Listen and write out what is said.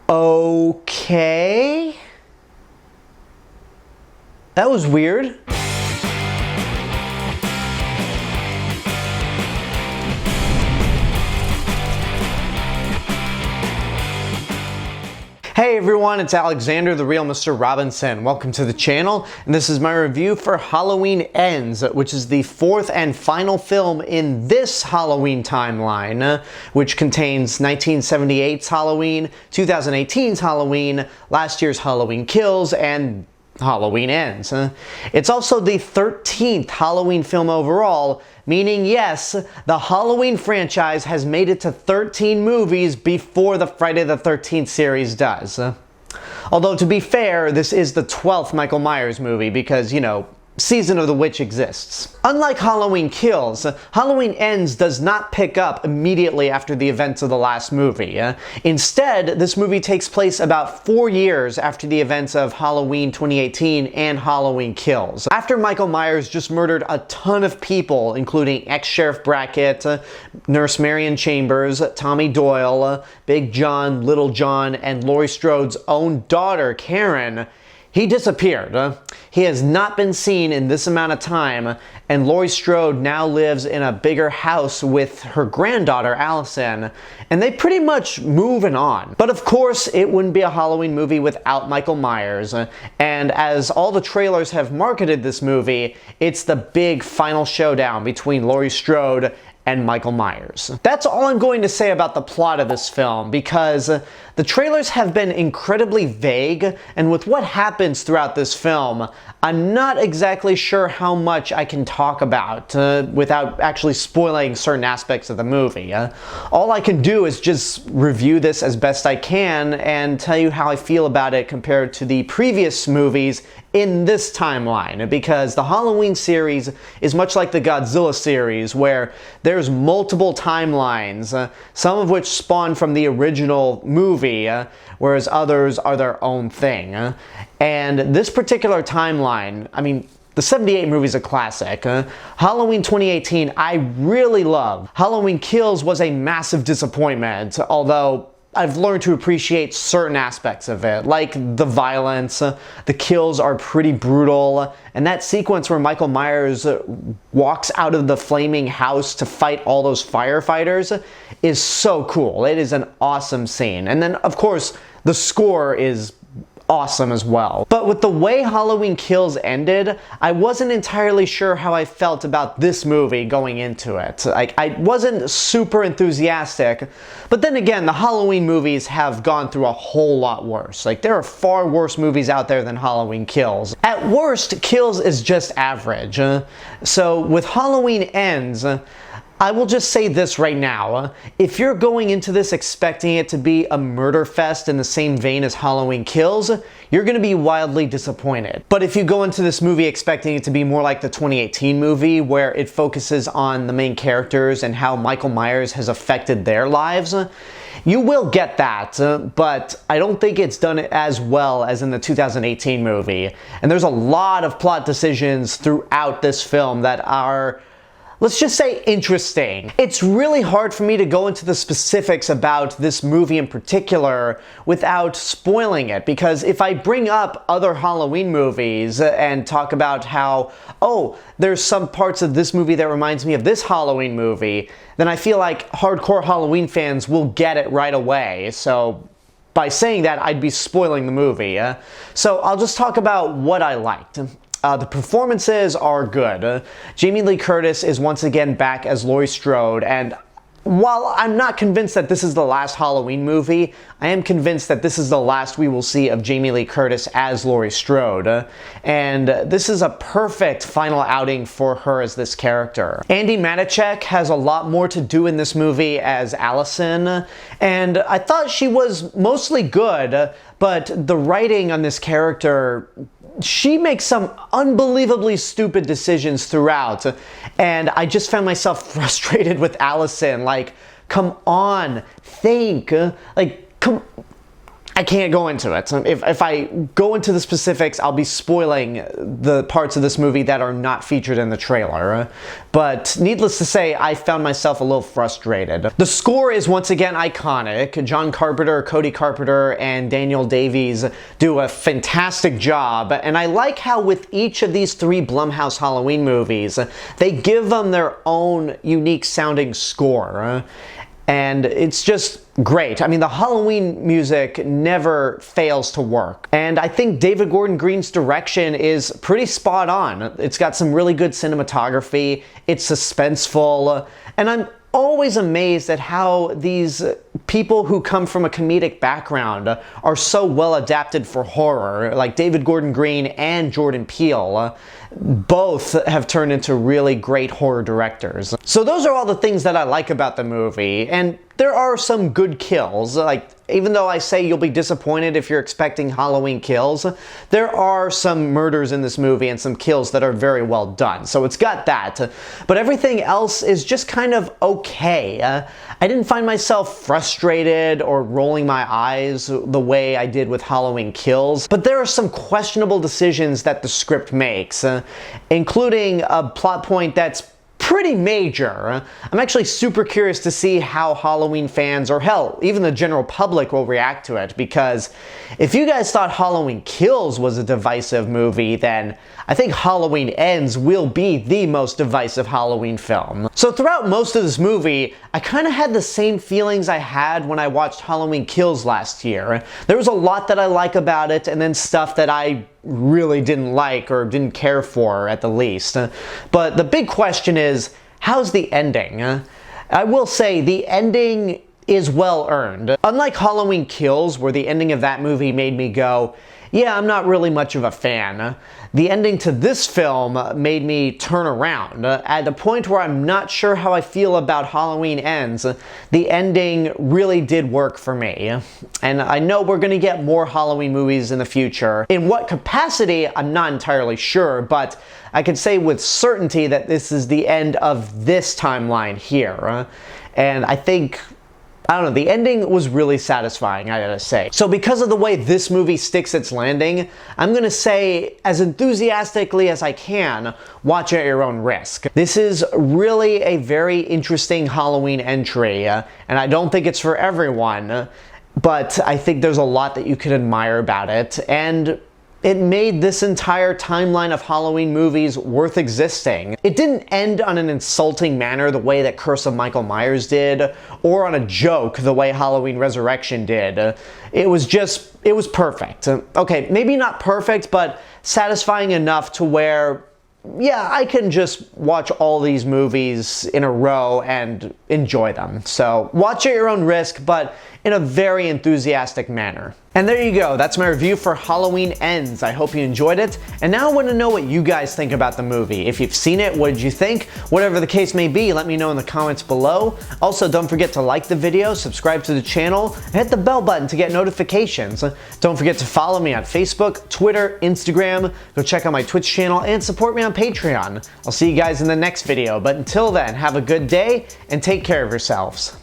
Okay. That was weird. Hey everyone, it's Alexander, the real Mr. Robinson. Welcome to the channel, and this is my review for Halloween Ends, which is the fourth and final film in this Halloween timeline, which contains 1978's Halloween, 2018's Halloween, last year's Halloween Kills, and Halloween Ends. It's also the 13th Halloween film overall, meaning yes, the Halloween franchise has made it to 13 movies before the Friday the 13th series does. Although to be fair, this is the 12th Michael Myers movie because, you know, Season of the Witch exists. Unlike Halloween Kills, Halloween Ends does not pick up immediately after the events of the last movie. Instead, this movie takes place about 4 years after the events of Halloween 2018 and Halloween Kills. After Michael Myers just murdered a ton of people, including ex-Sheriff Brackett, Nurse Marion Chambers, Tommy Doyle, Big John, Little John, and Laurie Strode's own daughter, Karen, he disappeared. He has not been seen in this amount of time, and Laurie Strode now lives in a bigger house with her granddaughter, Allison, and they pretty much moving on. But of course, it wouldn't be a Halloween movie without Michael Myers, and as all the trailers have marketed this movie, it's the big final showdown between Laurie Strode and Michael Myers. That's all I'm going to say about the plot of this film, because the trailers have been incredibly vague, and with what happens throughout this film, I'm not exactly sure how much I can talk about without actually spoiling certain aspects of the movie. All I can do is just review this as best I can and tell you how I feel about it compared to the previous movies in this timeline, because the Halloween series is much like the Godzilla series, where there's multiple timelines, some of which spawn from the original movie, whereas others are their own thing. And this particular timeline, I mean, the 78 movie is a classic. Halloween 2018, I really love. Halloween Kills was a massive disappointment, although I've learned to appreciate certain aspects of it, like the violence. The kills are pretty brutal, and that sequence where Michael Myers walks out of the flaming house to fight all those firefighters is so cool. It is an awesome scene. And then, of course, the score is awesome as well. But with the way Halloween Kills ended, I wasn't entirely sure how I felt about this movie going into it. Like, I wasn't super enthusiastic, but then again, the Halloween movies have gone through a whole lot worse. Like, there are far worse movies out there than Halloween Kills. At worst, Kills is just average. So with Halloween Ends, I will just say this right now. If you're going into this expecting it to be a murder fest in the same vein as Halloween Kills, you're going to be wildly disappointed. But if you go into this movie expecting it to be more like the 2018 movie, where it focuses on the main characters and how Michael Myers has affected their lives, you will get that, but I don't think it's done as well as in the 2018 movie. And there's a lot of plot decisions throughout this film that are, let's just say, interesting. It's really hard for me to go into the specifics about this movie in particular without spoiling it, because if I bring up other Halloween movies and talk about how, oh, there's some parts of this movie that reminds me of this Halloween movie, then I feel like hardcore Halloween fans will get it right away. So by saying that, I'd be spoiling the movie. So I'll just talk about what I liked. The performances are good. Jamie Lee Curtis is once again back as Laurie Strode, and while I'm not convinced that this is the last Halloween movie, I am convinced that this is the last we will see of Jamie Lee Curtis as Laurie Strode, and this is a perfect final outing for her as this character. Andi Matichak has a lot more to do in this movie as Allison, and I thought she was mostly good, but the writing on this character, she makes some unbelievably stupid decisions throughout, and I just found myself frustrated with Allison. Like, come on, think. Like, come I can't go into it. If I go into the specifics, I'll be spoiling the parts of this movie that are not featured in the trailer. But needless to say, I found myself a little frustrated. The score is once again iconic. John Carpenter, Cody Carpenter, and Daniel Davies do a fantastic job. And I like how with each of these three Blumhouse Halloween movies, they give them their own unique sounding score. And it's just great. I mean, the Halloween music never fails to work. And I think David Gordon Green's direction is pretty spot on. It's got some really good cinematography, it's suspenseful, and I'm always amazed at how these people who come from a comedic background are so well adapted for horror, like David Gordon Green and Jordan Peele. Both have turned into really great horror directors. So those are all the things that I like about the movie, and there are some good kills. Like, even though I say you'll be disappointed if you're expecting Halloween kills, there are some murders in this movie and some kills that are very well done. So it's got that. But everything else is just kind of okay. I didn't find myself frustrated or rolling my eyes the way I did with Halloween Kills, but there are some questionable decisions that the script makes, including a plot point that's pretty major. I'm actually super curious to see how Halloween fans, or hell, even the general public, will react to it, because if you guys thought Halloween Kills was a divisive movie, then I think Halloween Ends will be the most divisive Halloween film. So throughout most of this movie, I kind of had the same feelings I had when I watched Halloween Kills last year. There was a lot that I like about it, and then stuff that I really didn't like or didn't care for, at the least. But the big question is, how's the ending? I will say the ending is well earned. Unlike Halloween Kills, where the ending of that movie made me go, yeah, I'm not really much of a fan, the ending to this film made me turn around. At the point where I'm not sure how I feel about Halloween Ends, the ending really did work for me. And I know we're gonna get more Halloween movies in the future. In what capacity, I'm not entirely sure, but I can say with certainty that this is the end of this timeline here. And I think, I don't know, the ending was really satisfying, I gotta say. So because of the way this movie sticks its landing, I'm gonna say, as enthusiastically as I can, watch at your own risk. This is really a very interesting Halloween entry, and I don't think it's for everyone, but I think there's a lot that you could admire about it, and it made this entire timeline of Halloween movies worth existing. It didn't end on an insulting manner the way that Curse of Michael Myers did, or on a joke the way Halloween Resurrection did. It was perfect. Okay, maybe not perfect, but satisfying enough to where, yeah, I can just watch all these movies in a row and enjoy them. So watch at your own risk, but in a very enthusiastic manner. And there you go, that's my review for Halloween Ends. I hope you enjoyed it, and now I want to know what you guys think about the movie. If you've seen it, what did you think? Whatever the case may be, let me know in the comments below. Also, don't forget to like the video, subscribe to the channel, and hit the bell button to get notifications. Don't forget to follow me on Facebook, Twitter, Instagram, go check out my Twitch channel, and support me on Patreon. I'll see you guys in the next video, but until then, have a good day, and take care of yourselves.